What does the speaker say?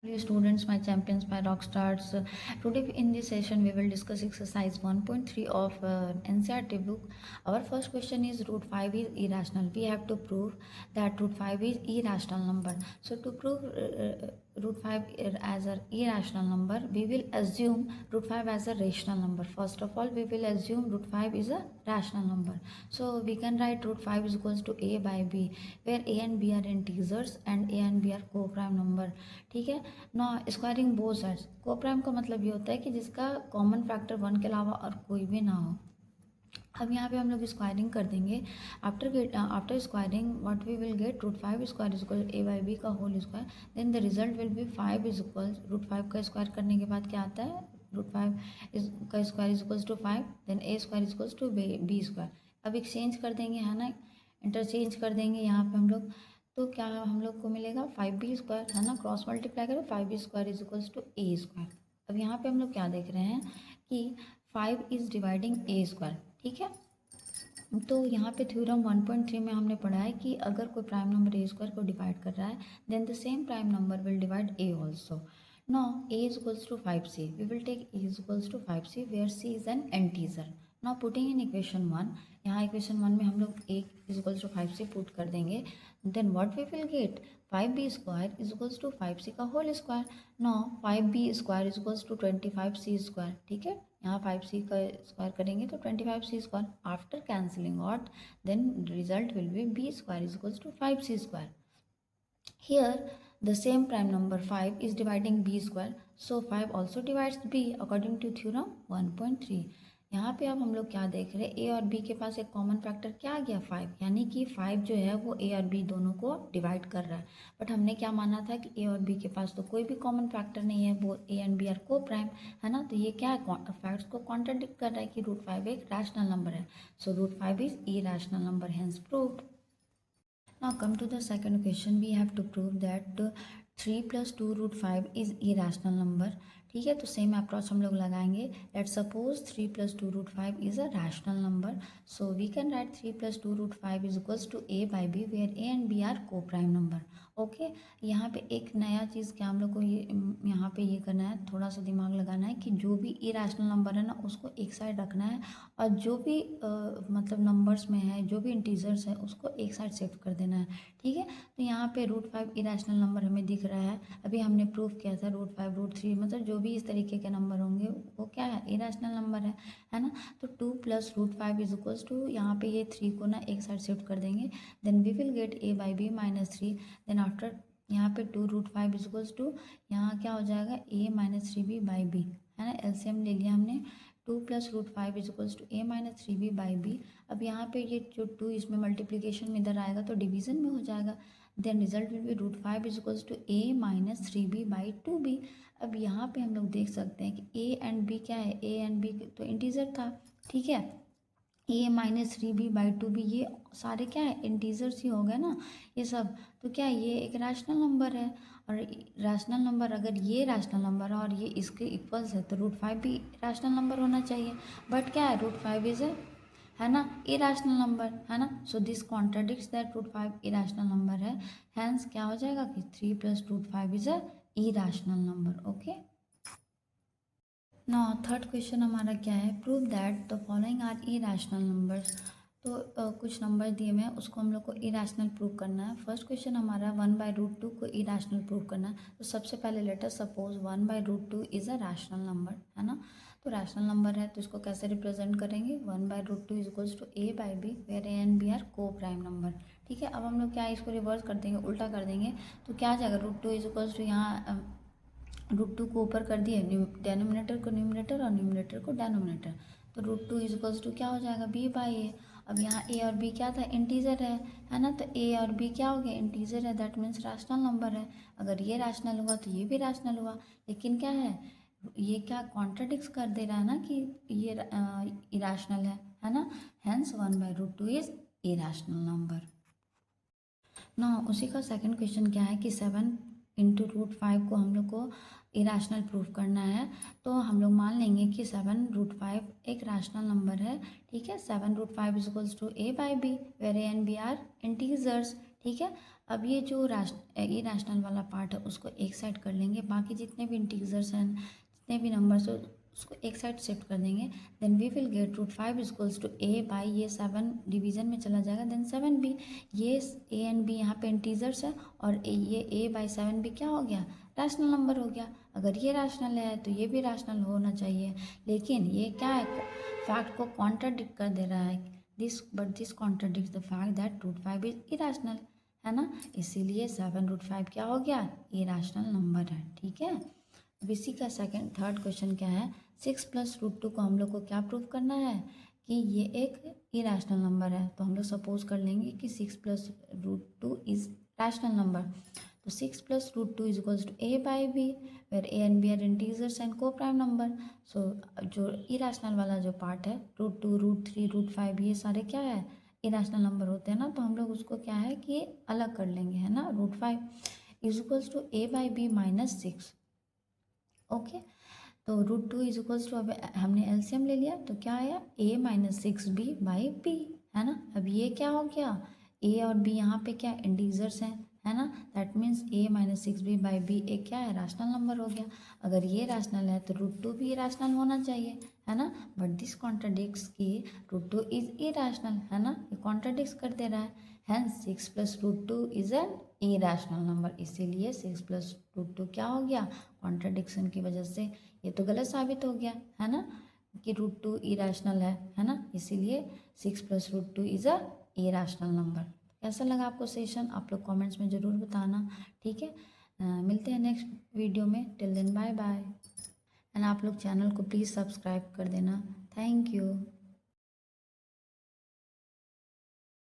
Hello students, my champions, my rock stars. Today in this session we will discuss exercise 1.3 of NCERT book. Our first question is root 5 is irrational. We have to prove that root 5 is irrational number. So to prove root 5 as an irrational number, we will assume root 5 as a rational number. First of all, we will assume root 5 is a rational number. So we can write root 5 is equals to a by b, where a and b are integers and a and b are co-prime number. ठीक है ना। Squaring both sides, को prime का मतलब ये होता है कि जिसका कॉमन फैक्टर 1 के अलावा और कोई भी ना हो। अब यहाँ पे हम लोग स्क्वायरिंग कर देंगे। After squaring what we will get root 5 square is equal a by b का whole square, then the result will be 5 is equal root 5 का स्क्वायर करने के बाद क्या आता है, रूट 5 का square is equals to 5, then a square is equals to b square. अब एक्सचेंज कर देंगे, है ना, इंटरचेंज कर देंगे यहाँ पे हम लोग। तो क्या हम लोग को मिलेगा 5b स्क्वायर, है ना, क्रॉस मल्टीप्लाई करें 5b square is equals to a square. अब यहाँ पे हम लोग क्या देख रहे हैं कि 5 इज डिवाइडिंग ए स्क्वायर। ठीक है, तो यहाँ पे थ्योरम 1.3 में हमने पढ़ा है कि अगर कोई प्राइम नंबर ए स्क्वायर को डिवाइड कर रहा है, then the same prime number will divide a also. Now a is equals to 5c. We will take a is equals to 5c where c is an integer. Now putting in equation 1, यहाँ equation 1 में हम लोग a is equals to 5c put कर देंगे, then what we will get 5b square is equals to 5c का whole square. Now 5b square is equals to 25c square. ठीक है, यहाँ 5c का स्क्वायर करेंगे तो 25c square. After cancelling out then result will be b square is equals to 5c square. Here the same prime number 5 is dividing b square, so 5 also divides b according to theorem 1.3. यहाँ पे अब हम लोग क्या देख रहे हैं, a और b के पास एक कॉमन फैक्टर क्या आ गया 5, यानी कि 5 जो है वो a और b दोनों को डिवाइड कर रहा है। बट हमने क्या माना था कि a और b के पास तो कोई भी कॉमन फैक्टर नहीं है, वो a एंड b आर को प्राइम, है ना। तो ये क्या है, फैक्ट्स को कॉन्ट्राडिक्ट कर रहा है कि रूट 5 एक रैशनल नंबर है। So root 5 is irrational number, hence proved. Now come to the second question. We have to prove that 3 plus 2 root 5 is irrational number. ठीक है, तो सेम अप्रोच हम लोग लगाएंगे। Let suppose 3 plus 2 root 5 is a rational number. So we can write 3 plus 2 root 5 is equals to a by b where a and b are co-prime number. Okay, यहाँ पे एक नया चीज़ क्या हम लोग को ये यहाँ पे ये करना है, थोड़ा सा दिमाग लगाना है कि जो भी इरेशनल नंबर है ना उसको एक साइड रखना है, और जो भी मतलब नंबर्स में है, जो भी इंटीजर्स है उसको एक साइड शिफ्ट कर देना है। ठीक है, तो यहाँ पे रूट 5 इरेशनल नंबर हमें दिख रहा है। अभी हमने प्रूव किया था रूट 5 रूट 3 मतलब जो भी इस तरीके के नंबर होंगे वो क्या है, इरेशनल नंबर है ना। तो 2 plus root 5 is equals to, यहाँ पे ये 3 को ना एक साइड शिफ्ट कर देंगे, then we will get a by b minus 3। Then after यहाँ पे 2 रूट 5 इज इक्वल्स टू, यहाँ क्या हो जाएगा a minus 3b by B, है ना, एलसीएम ले लिया हमने। 2 plus root 5 is equals to a minus 3b by b. अब यहाँ पे ये जो 2 इसमें मल्टीप्लीकेशन में इधर आएगा तो डिवीजन में हो जाएगा, then result will be root 5 is equals to a minus 3b by 2b। अब यहाँ पे हम लोग देख सकते हैं कि a एंड b क्या है, a एंड b तो इंटीजर था। ठीक है, a minus 3b by 2b ये सारे क्या है, इंटीजर्स ही हो गए ना ये सब। तो क्या ये एक रैशनल नंबर है, और रैशनल नंबर अगर ये रैशनल नंबर है और ये इसके इक्वल्स है तो रूट 5 भी रैशनल नंबर होना चाहिए। बट क्या है, रूट 5 इज है ना इरेशनल नंबर, है ना। So this contradicts that root 5 irrational number है, हैंस क्या हो जाएगा कि 3 plus root 5 is a irrational number. Okay, now third question हमारा क्या है, prove that the following are irrational numbers. तो कुछ नंबर दिए हुए हैं उसको हम लोग को इरेशनल प्रूव करना है। फर्स्ट क्वेश्चन हमारा 1/√2 को इरेशनल प्रूव करना है। तो सबसे पहले let us suppose 1/√2 is a rational number, है ना। तो रैशनल नंबर है तो इसको कैसे रिप्रेजेंट करेंगे, 1/√2 is equals to a by b where a and b are coprime number. ठीक है, अब हम लोग क्या इसको रिवर्स कर देंगे, उल्टा कर देंगे, तो क्या आ जाएगा, √2 इज इक्वल्स टू, यहाँ √2 को ऊपर कर दिए, डेनोमिनेटर को न्यूमिनेटर और न्यूमिनेटर को डेनोमिनेटर, तो √2 इज इक्वल्स टू क्या हो जाएगा, b बाई ए। अब यहाँ a और b क्या था, इंटीजर है ना, तो a और b क्या हो गया, इंटीजर है, दैट मीन्स रैशनल नंबर है। अगर ये रैशनल हुआ तो ये भी रैशनल हुआ, लेकिन क्या है, ये क्या कॉन्ट्राडिक्स कर दे रहा है ना कि ये इरेशनल है ना, हेंस 1/√2 इज इरेशनल नंबर। ना उसी का सेकंड क्वेश्चन क्या है कि 7 इंटू रूट 5 को हम लोग को इरेशनल प्रूफ करना है। तो हम लोग मान लेंगे कि 7√5 एक रैशनल नंबर है। ठीक है, 7√5 is equals to a by b where a and b are integers. ठीक है, अब ये जो इरेशनल वाला पार्ट है उसको एक साइड कर लेंगे, बाकी जितने भी इंटीजर्स हैं, जितने भी नंबर्स हो उसको एक साइड शिफ्ट कर देंगे। Then we will get root 5 equals to a by, ये 7 डिवीजन में चला जाएगा, देन 7 बी। ये ए एंड बी यहाँ पे इंटीजर्स है, और ये ए बाई 7 भी क्या हो गया, रैशनल नंबर हो गया। अगर ये रैशनल है तो ये भी रैशनल होना चाहिए, लेकिन ये क्या है, फैक्ट को कॉन्ट्राडिक्ट कर दे रहा है। This contradict the fact that root 5 is irrational, है ना, इसीलिए 7 रूट 5 क्या हो गया, इरेशनल नंबर है। ठीक है, अब इसी का थर्ड क्वेश्चन क्या है, 6 + √2 को हम लोग को क्या प्रूव करना है कि ये एक इरेशनल नंबर है। तो हम लोग सपोज कर लेंगे कि 6 + √2 इज रैशनल नंबर। तो 6 + √2 is equals to a by b, where a and b are integers and coprime number. So जो इरेशनल वाला जो पार्ट है, √2, √3, √5, ये सारे क्या है, इरेशनल नंबर होते हैं ना, तो हम लोग उसको क्या है कि अलग कर लेंगे, है ना। √5 is equals to a by b minus 6। Okay, तो √2 इज इक्वल्स टू, अब हमने एलसीएम ले लिया तो क्या आया, a minus 6b by b, है ना। अब ये क्या हो गया, a और b यहाँ पे क्या इंटीजर्स हैं, है ना, that means a minus 6b by b एक क्या है, रैशनल नंबर हो गया। अगर ये रैशनल है तो √2 भी रैशनल होना चाहिए, है ना, बट दिस कॉन्ट्राडिक्ट्स कि √2 इज इरेशनल, है ना, ये कॉन्ट्राडिक्ट कर दे रहा है। Hence 6 + √2 is an irrational number, इसीलिए 6 + √2 क्या हो गया, कॉन्ट्राडिक्शन की वजह से ये तो गलत साबित हो गया, है ना, कि √2 इरेशनल है ना, इसीलिए 6 + √2 इज अ इरेशनल नंबर। कैसा लगा आपको सेशन, आप लोग कमेंट्स में ज़रूर बताना। ठीक है, मिलते हैं नेक्स्ट वीडियो में, till then bye bye. And आप लोग चैनल को प्लीज़ सब्सक्राइब कर देना। Thank you.